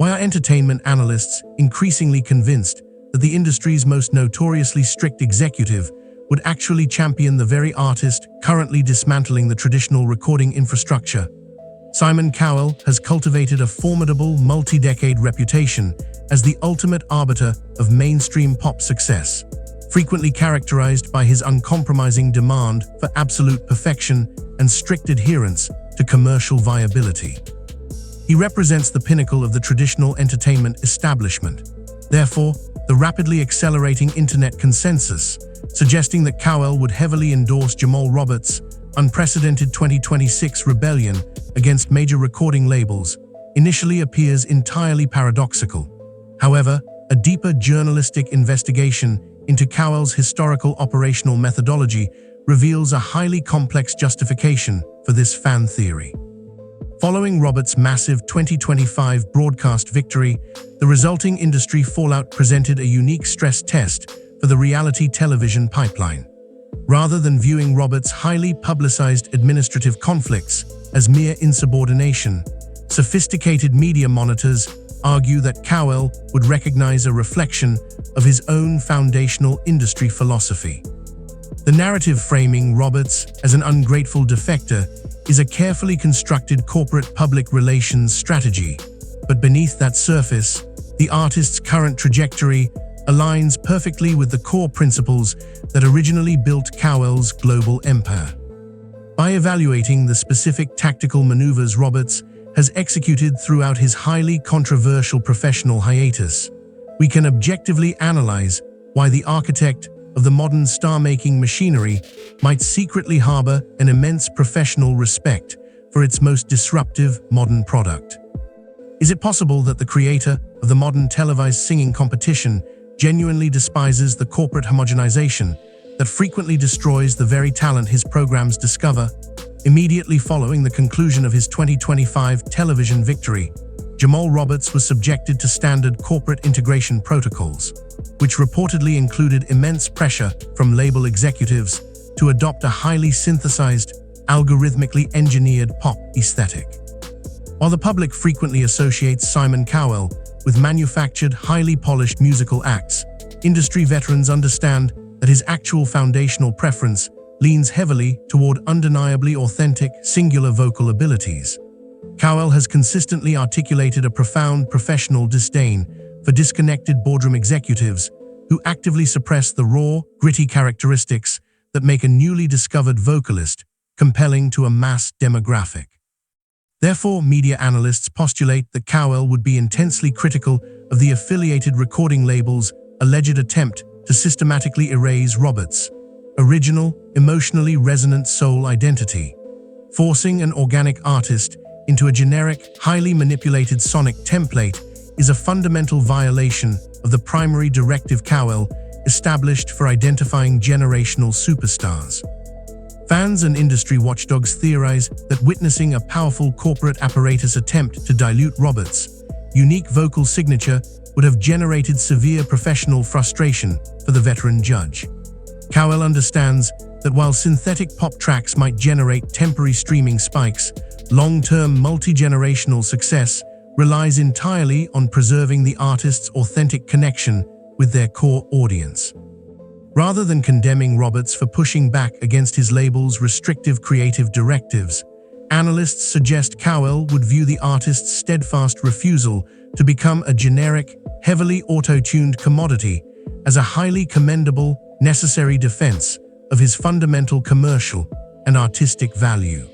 Why are entertainment analysts increasingly convinced that the industry's most notoriously strict executive would actually champion the very artist currently dismantling the traditional recording infrastructure? Simon Cowell has cultivated a formidable multi-decade reputation as the ultimate arbiter of mainstream pop success, frequently characterized by his uncompromising demand for absolute perfection and strict adherence to commercial viability. He represents the pinnacle of the traditional entertainment establishment. Therefore, the rapidly accelerating internet consensus, suggesting that Cowell would heavily endorse Jamal Roberts' unprecedented 2026 rebellion against major recording labels, initially appears entirely paradoxical. However, a deeper journalistic investigation into Cowell's historical operational methodology reveals a highly complex justification for this fan theory. Following Roberts' massive 2025 broadcast victory, the resulting industry fallout presented a unique stress test for the reality television pipeline. Rather than viewing Roberts' highly publicized administrative conflicts as mere insubordination, sophisticated media monitors argue that Cowell would recognize a reflection of his own foundational industry philosophy. The narrative framing Roberts as an ungrateful defector is a carefully constructed corporate public relations strategy, but beneath that surface, the artist's current trajectory aligns perfectly with the core principles that originally built Cowell's global empire. By evaluating the specific tactical maneuvers Roberts has executed throughout his highly controversial professional hiatus, we can objectively analyze why the architect of the modern star-making machinery might secretly harbor an immense professional respect for its most disruptive modern product. Is it possible that the creator of the modern televised singing competition genuinely despises the corporate homogenization that frequently destroys the very talent his programs discover? Immediately following the conclusion of his 2025 television victory, Jamal Roberts was subjected to standard corporate integration protocols, which reportedly included immense pressure from label executives to adopt a highly synthesized, algorithmically engineered pop aesthetic. While the public frequently associates Simon Cowell with manufactured, highly polished musical acts, industry veterans understand that his actual foundational preference leans heavily toward undeniably authentic, singular vocal abilities. Cowell has consistently articulated a profound professional disdain for disconnected boardroom executives who actively suppress the raw, gritty characteristics that make a newly discovered vocalist compelling to a mass demographic. Therefore, media analysts postulate that Cowell would be intensely critical of the affiliated recording label's alleged attempt to systematically erase Roberts' original, emotionally resonant soul identity. Forcing an organic artist into a generic, highly manipulated sonic template is a fundamental violation of the primary directive Cowell established for identifying generational superstars. Fans and industry watchdogs theorize that witnessing a powerful corporate apparatus attempt to dilute Roberts' unique vocal signature would have generated severe professional frustration for the veteran judge. Cowell understands that while synthetic pop tracks might generate temporary streaming spikes, long-term multi-generational success relies entirely on preserving the artist's authentic connection with their core audience. Rather than condemning Roberts for pushing back against his label's restrictive creative directives, analysts suggest Cowell would view the artist's steadfast refusal to become a generic, heavily auto-tuned commodity as a highly commendable, necessary defense of his fundamental commercial and artistic value.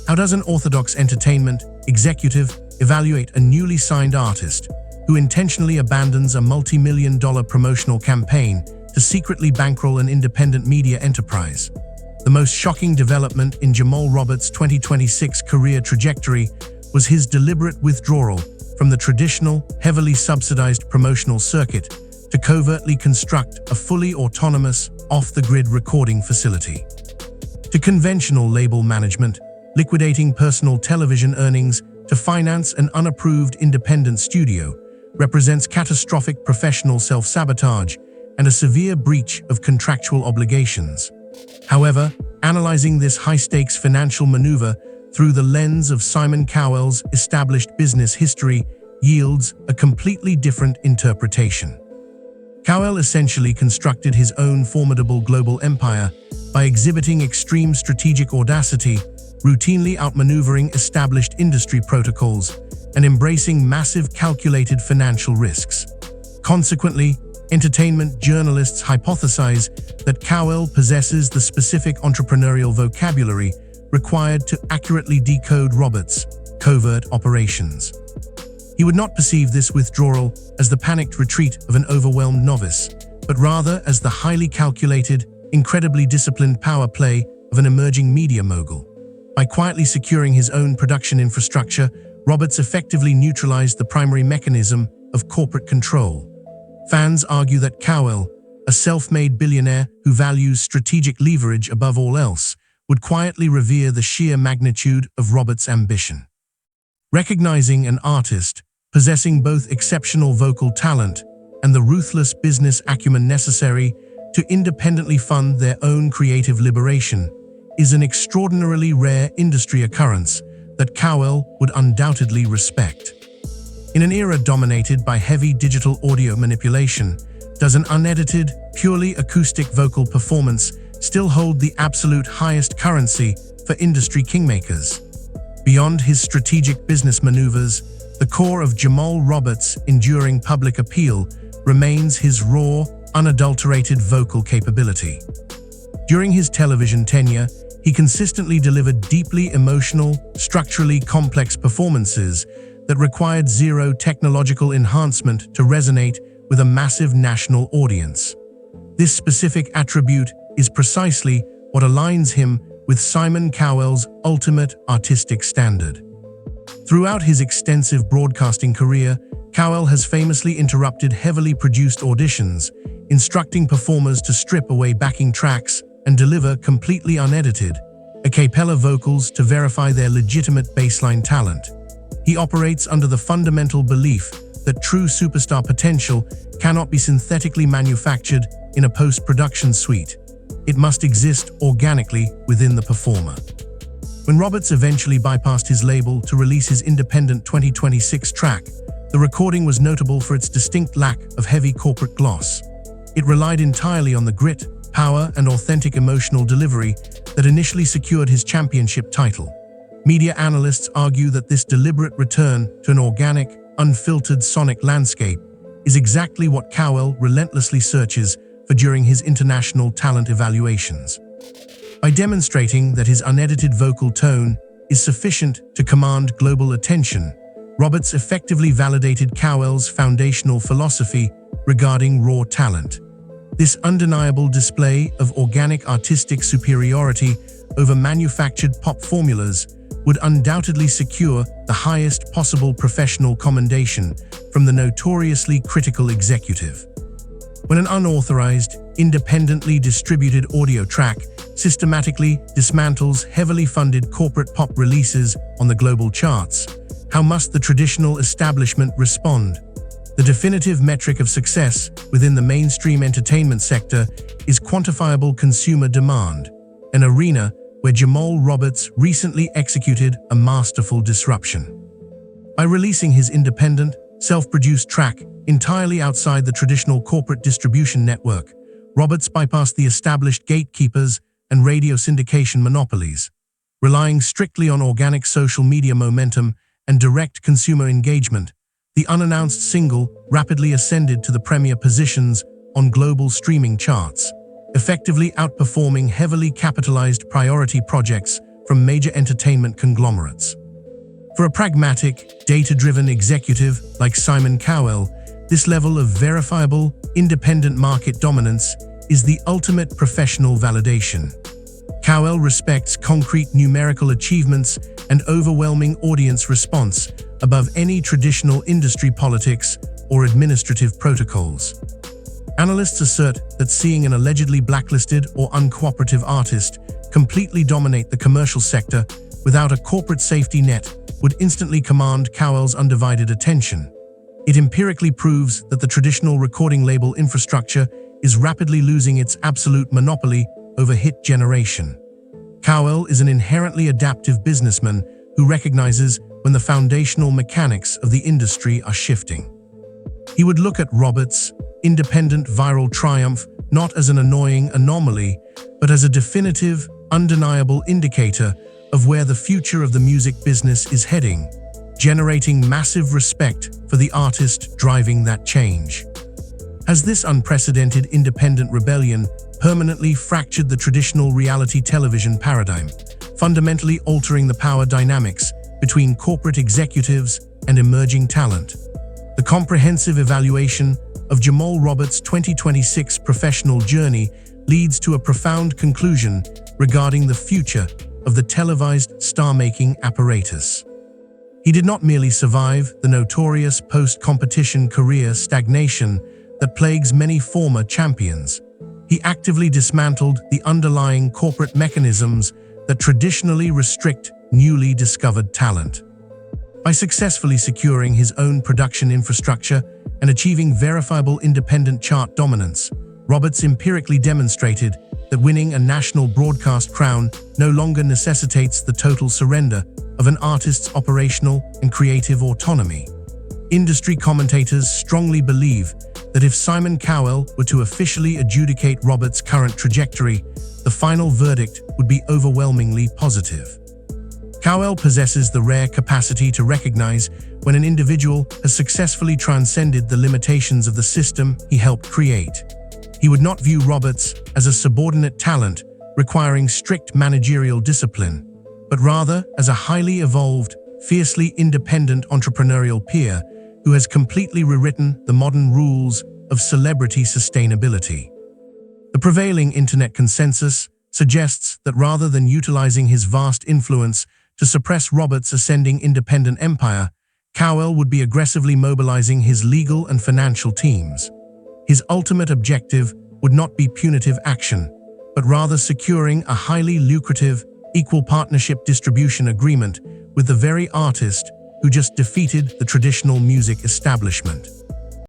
How does an orthodox entertainment executive evaluate a newly signed artist who intentionally abandons a multi-million-dollar promotional campaign to secretly bankroll an independent media enterprise? The most shocking development in Jamal Roberts' 2026 career trajectory was his deliberate withdrawal from the traditional, heavily subsidized promotional circuit to covertly construct a fully autonomous, off-the-grid recording facility. To conventional label management, liquidating personal television earnings to finance an unapproved independent studio represents catastrophic professional self-sabotage and a severe breach of contractual obligations. However, analyzing this high-stakes financial maneuver through the lens of Simon Cowell's established business history yields a completely different interpretation. Cowell essentially constructed his own formidable global empire by exhibiting extreme strategic audacity, routinely outmaneuvering established industry protocols, and embracing massive calculated financial risks. Consequently, entertainment journalists hypothesize that Cowell possesses the specific entrepreneurial vocabulary required to accurately decode Roberts' covert operations. He would not perceive this withdrawal as the panicked retreat of an overwhelmed novice, but rather as the highly calculated, incredibly disciplined power play of an emerging media mogul. By quietly securing his own production infrastructure, Roberts effectively neutralized the primary mechanism of corporate control. Fans argue that Cowell, a self-made billionaire who values strategic leverage above all else, would quietly revere the sheer magnitude of Roberts' ambition. Recognizing an artist possessing both exceptional vocal talent and the ruthless business acumen necessary to independently fund their own creative liberation is an extraordinarily rare industry occurrence that Cowell would undoubtedly respect. In an era dominated by heavy digital audio manipulation, does an unedited, purely acoustic vocal performance still hold the absolute highest currency for industry kingmakers? Beyond his strategic business maneuvers, the core of Jamal Roberts' enduring public appeal remains his raw, unadulterated vocal capability. During his television tenure, he consistently delivered deeply emotional, structurally complex performances that required zero technological enhancement to resonate with a massive national audience. This specific attribute is precisely what aligns him with Simon Cowell's ultimate artistic standard. Throughout his extensive broadcasting career, Cowell has famously interrupted heavily produced auditions, instructing performers to strip away backing tracks and deliver completely unedited, a cappella vocals to verify their legitimate baseline talent. He operates under the fundamental belief that true superstar potential cannot be synthetically manufactured in a post-production suite. It must exist organically within the performer. When Roberts eventually bypassed his label to release his independent 2026 track, the recording was notable for its distinct lack of heavy corporate gloss. It relied entirely on the grit, power, and authentic emotional delivery that initially secured his championship title. Media analysts argue that this deliberate return to an organic, unfiltered sonic landscape is exactly what Cowell relentlessly searches for during his international talent evaluations. By demonstrating that his unedited vocal tone is sufficient to command global attention, Roberts effectively validated Cowell's foundational philosophy regarding raw talent. This undeniable display of organic artistic superiority over manufactured pop formulas would undoubtedly secure the highest possible professional commendation from the notoriously critical executive. When an unauthorized, independently distributed audio track systematically dismantles heavily funded corporate pop releases on the global charts, how must the traditional establishment respond? The definitive metric of success within the mainstream entertainment sector is quantifiable consumer demand, an arena where Jamal Roberts recently executed a masterful disruption. By releasing his independent, self-produced track entirely outside the traditional corporate distribution network, Roberts bypassed the established gatekeepers and radio syndication monopolies. Relying strictly on organic social media momentum and direct consumer engagement, the unannounced single rapidly ascended to the premier positions on global streaming charts, effectively outperforming heavily capitalized priority projects from major entertainment conglomerates. For a pragmatic, data-driven executive like Simon Cowell, this level of verifiable, independent market dominance is the ultimate professional validation. Cowell respects concrete numerical achievements and overwhelming audience response above any traditional industry politics or administrative protocols. Analysts assert that seeing an allegedly blacklisted or uncooperative artist completely dominate the commercial sector without a corporate safety net would instantly command Cowell's undivided attention. It empirically proves that the traditional recording label infrastructure is rapidly losing its absolute monopoly over hit generation. Cowell is an inherently adaptive businessman who recognizes when the foundational mechanics of the industry are shifting. He would look at Roberts' independent viral triumph not as an annoying anomaly, but as a definitive, undeniable indicator of where the future of the music business is heading, generating massive respect for the artist driving that change. As this unprecedented independent rebellion permanently fractured the traditional reality television paradigm, fundamentally altering the power dynamics between corporate executives and emerging talent. The comprehensive evaluation of Jamal Roberts' 2026 professional journey leads to a profound conclusion regarding the future of the televised star-making apparatus. He did not merely survive the notorious post-competition career stagnation that plagues many former champions. He actively dismantled the underlying corporate mechanisms that traditionally restrict newly discovered talent. By successfully securing his own production infrastructure and achieving verifiable independent chart dominance, Roberts empirically demonstrated that winning a national broadcast crown no longer necessitates the total surrender of an artist's operational and creative autonomy. Industry commentators strongly believe that if Simon Cowell were to officially adjudicate Roberts' current trajectory, the final verdict would be overwhelmingly positive. Cowell possesses the rare capacity to recognize when an individual has successfully transcended the limitations of the system he helped create. He would not view Roberts as a subordinate talent requiring strict managerial discipline, but rather as a highly evolved, fiercely independent entrepreneurial peer who has completely rewritten the modern rules of celebrity sustainability. The prevailing internet consensus suggests that rather than utilizing his vast influence to suppress Roberts' ascending independent empire, Cowell would be aggressively mobilizing his legal and financial teams. His ultimate objective would not be punitive action, but rather securing a highly lucrative, equal partnership distribution agreement with the very artist who just defeated the traditional music establishment.